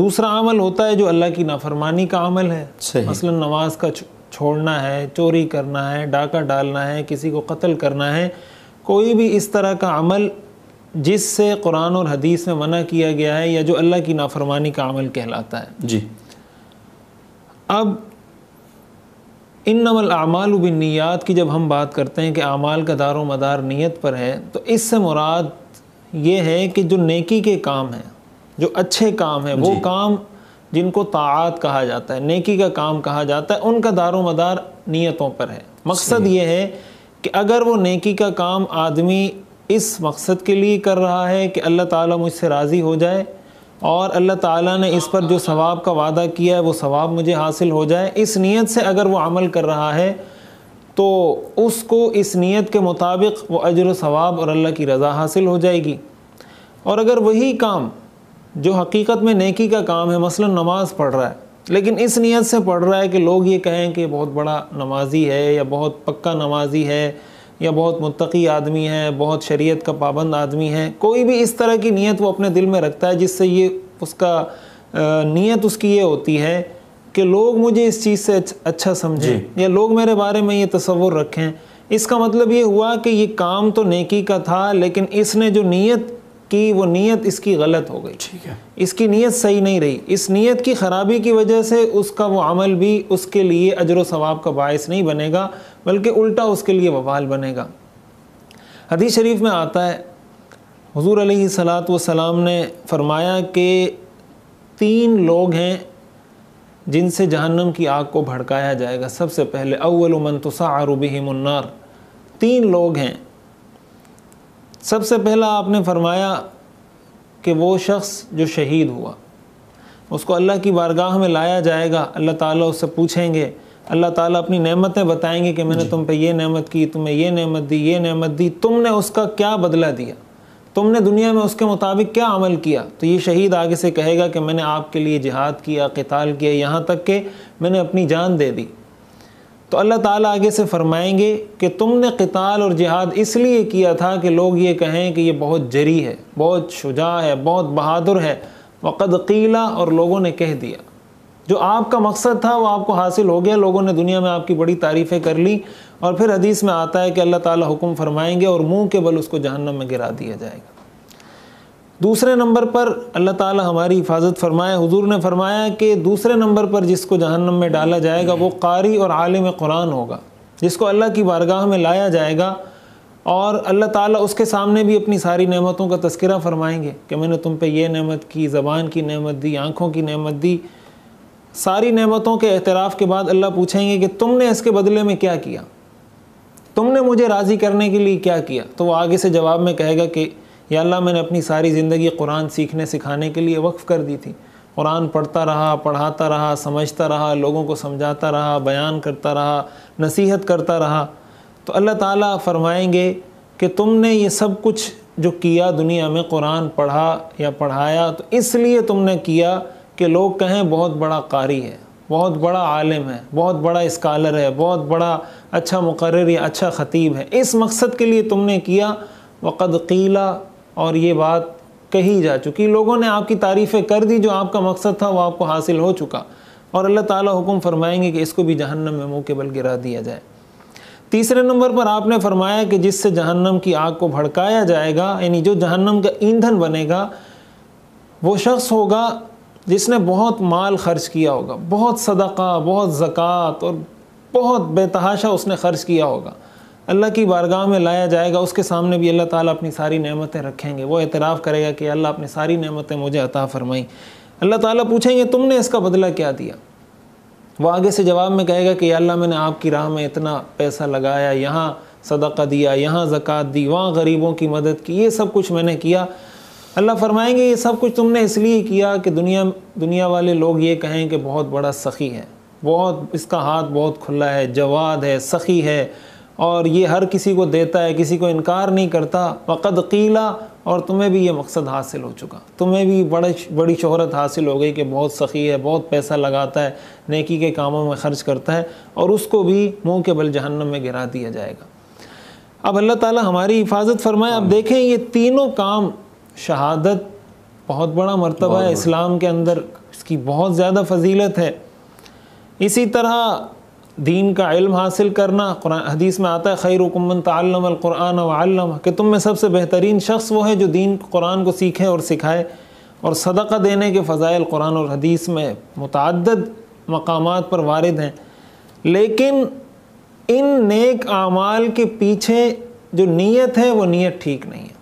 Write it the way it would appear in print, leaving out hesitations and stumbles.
دوسرا عمل ہوتا ہے جو اللہ کی نافرمانی کا عمل ہے، مثلا نماز کا چھوڑنا ہے، چوری کرنا ہے، ڈاکہ ڈالنا ہے، کسی کو قتل کرنا ہے، کوئی بھی اس طرح کا عمل جس سے قرآن اور حدیث میں منع کیا گیا ہے یا جو اللہ کی نافرمانی کا عمل کہلاتا ہے۔ جی اب انما الاعمال بالنیات کی جب ہم بات کرتے ہیں کہ اعمال کا دار و مدار نیت پر ہے، تو اس سے مراد یہ ہے کہ جو نیکی کے کام ہیں، جو اچھے کام ہیں، وہ کام جن کو طاعات کہا جاتا ہے، نیکی کا کام کہا جاتا ہے، ان کا دار و مدار نیتوں پر ہے۔ مقصد یہ ہے کہ اگر وہ نیکی کا کام آدمی اس مقصد کے لیے کر رہا ہے کہ اللہ تعالیٰ مجھ سے راضی ہو جائے اور اللہ تعالیٰ نے اس پر جو ثواب کا وعدہ کیا ہے وہ ثواب مجھے حاصل ہو جائے، اس نیت سے اگر وہ عمل کر رہا ہے تو اس کو اس نیت کے مطابق وہ اجر و ثواب اور اللہ کی رضا حاصل ہو جائے گی۔ اور اگر وہی کام جو حقیقت میں نیکی کا کام ہے، مثلا نماز پڑھ رہا ہے لیکن اس نیت سے پڑھ رہا ہے کہ لوگ یہ کہیں کہ بہت بڑا نمازی ہے یا بہت پکا نمازی ہے یا بہت متقی آدمی ہے، بہت شریعت کا پابند آدمی ہے، کوئی بھی اس طرح کی نیت وہ اپنے دل میں رکھتا ہے جس سے یہ اس کا نیت اس کی یہ ہوتی ہے کہ لوگ مجھے اس چیز سے اچھا سمجھیں یا لوگ میرے بارے میں یہ تصور رکھیں، اس کا مطلب یہ ہوا کہ یہ کام تو نیکی کا تھا لیکن اس نے جو نیت کی وہ نیت اس کی غلط ہو گئی، ٹھیک ہے، اس کی نیت صحیح نہیں رہی، اس نیت کی خرابی کی وجہ سے اس کا وہ عمل بھی اس کے لیے اجر و ثواب کا باعث نہیں بنے گا بلکہ الٹا اس کے لیے وبال بنے گا۔ حدیث شریف میں آتا ہے حضور علیہ الصلاۃ والسلام نے فرمایا کہ 3 لوگ ہیں جن سے جہنم کی آگ کو بھڑکایا جائے گا۔ سب سے پہلے اول من تسعر بہم النار، 3 لوگ ہیں۔ سب سے پہلا آپ نے فرمایا کہ وہ شخص جو شہید ہوا، اس کو اللہ کی بارگاہ میں لایا جائے گا، اللہ تعالیٰ اس سے پوچھیں گے، اللہ تعالیٰ اپنی نعمتیں بتائیں گے کہ میں نے تم پہ یہ نعمت کی، تمہیں یہ نعمت دی، یہ نعمت دی، تم نے اس کا کیا بدلہ دیا، تم نے دنیا میں اس کے مطابق کیا عمل کیا؟ تو یہ شہید آگے سے کہے گا کہ میں نے آپ کے لیے جہاد کیا، قتال کیا، یہاں تک کہ میں نے اپنی جان دے دی۔ تو اللہ تعالیٰ آگے سے فرمائیں گے کہ تم نے قتال اور جہاد اس لیے کیا تھا کہ لوگ یہ کہیں کہ یہ بہت جری ہے، بہت شجاع ہے، بہت بہادر ہے، وقد قیل، اور لوگوں نے کہہ دیا۔ جو آپ کا مقصد تھا وہ آپ کو حاصل ہو گیا، لوگوں نے دنیا میں آپ کی بڑی تعریفیں کر لی، اور پھر حدیث میں آتا ہے کہ اللہ تعالیٰ حکم فرمائیں گے اور منہ کے بل اس کو جہنم میں گرا دیا جائے گا۔ دوسرے نمبر پر اللہ تعالیٰ ہماری حفاظت فرمائے، حضور نے فرمایا کہ دوسرے نمبر پر جس کو جہنم میں ڈالا جائے گا وہ قاری اور عالم قرآن ہوگا، جس کو اللہ کی بارگاہ میں لایا جائے گا اور اللہ تعالیٰ اس کے سامنے بھی اپنی ساری نعمتوں کا تذکرہ فرمائیں گے کہ میں نے تم پہ یہ نعمت کی، زبان کی نعمت دی، آنکھوں کی نعمت دی، ساری نعمتوں کے اعتراف کے بعد اللہ پوچھیں گے کہ تم نے اس کے بدلے میں کیا کیا، تم نے مجھے راضی کرنے کے لیے کیا کیا؟ تو وہ آگے سے جواب میں کہے گا کہ یا اللہ میں نے اپنی ساری زندگی قرآن سیکھنے سکھانے کے لیے وقف کر دی تھی، قرآن پڑھتا رہا، پڑھاتا رہا، سمجھتا رہا، لوگوں کو سمجھاتا رہا، بیان کرتا رہا، نصیحت کرتا رہا۔ تو اللہ تعالیٰ فرمائیں گے کہ تم نے یہ سب کچھ جو کیا دنیا میں، قرآن پڑھا یا پڑھایا، تو اس لیے تم نے کیا کہ لوگ کہیں بہت بڑا قاری ہے، بہت بڑا عالم ہے، بہت بڑا اسکالر ہے، بہت بڑا اچھا مقرر یا اچھا خطیب ہے، اس مقصد کے لیے تم نے کیا۔ وقد قیل، اور یہ بات کہی جا چکی، لوگوں نے آپ کی تعریفیں کر دی، جو آپ کا مقصد تھا وہ آپ کو حاصل ہو چکا، اور اللہ تعالیٰ حکم فرمائیں گے کہ اس کو بھی جہنم میں منہ کے بل گرا دیا جائے۔ تیسرے نمبر پر آپ نے فرمایا کہ جس سے جہنم کی آگ کو بھڑکایا جائے گا، یعنی جو جہنم کا ایندھن بنے گا، وہ شخص ہوگا جس نے بہت مال خرچ کیا ہوگا، بہت صدقہ، بہت زکوٰۃ اور بہت بے تحاشا اس نے خرچ کیا ہوگا۔ اللہ کی بارگاہ میں لایا جائے گا، اس کے سامنے بھی اللہ تعالیٰ اپنی ساری نعمتیں رکھیں گے، وہ اعتراف کرے گا کہ اللہ اپنی ساری نعمتیں مجھے عطا فرمائیں۔ اللہ تعالیٰ پوچھیں گے تم نے اس کا بدلہ کیا دیا؟ وہ آگے سے جواب میں کہے گا کہ یا اللہ میں نے آپ کی راہ میں اتنا پیسہ لگایا، یہاں صدقہ دیا، یہاں زکوٰۃ دی، وہاں غریبوں کی مدد کی، یہ سب کچھ میں نے کیا۔ اللہ فرمائیں گے یہ سب کچھ تم نے اس لیے کیا کہ دنیا والے لوگ یہ کہیں کہ بہت بڑا سخی ہے، بہت اس کا ہاتھ بہت کھلا ہے، جواد ہے، سخی ہے، اور یہ ہر کسی کو دیتا ہے، کسی کو انکار نہیں کرتا۔ وقد قیل، اور تمہیں بھی یہ مقصد حاصل ہو چکا، تمہیں بھی بڑی شہرت حاصل ہو گئی کہ بہت سخی ہے، بہت پیسہ لگاتا ہے، نیکی کے کاموں میں خرچ کرتا ہے، اور اس کو بھی منہ کے بل جہنم میں گرا دیا جائے گا۔ اب اللہ تعالیٰ ہماری حفاظت فرمائے۔ اب دیکھیں یہ تینوں کام، شہادت بہت بڑا مرتبہ ہے اسلام کے اندر، اس کی بہت زیادہ فضیلت ہے۔ اسی طرح دین کا علم حاصل کرنا، قرآن حدیث میں آتا ہے خیرکم من تعلم القرآن وعلمہ، کہ تم میں سب سے بہترین شخص وہ ہے جو دین قرآن کو سیکھے اور سکھائے۔ اور صدقہ دینے کے فضائل قرآن اور حدیث میں متعدد مقامات پر وارد ہیں، لیکن ان نیک اعمال کے پیچھے جو نیت ہے وہ نیت ٹھیک نہیں ہے۔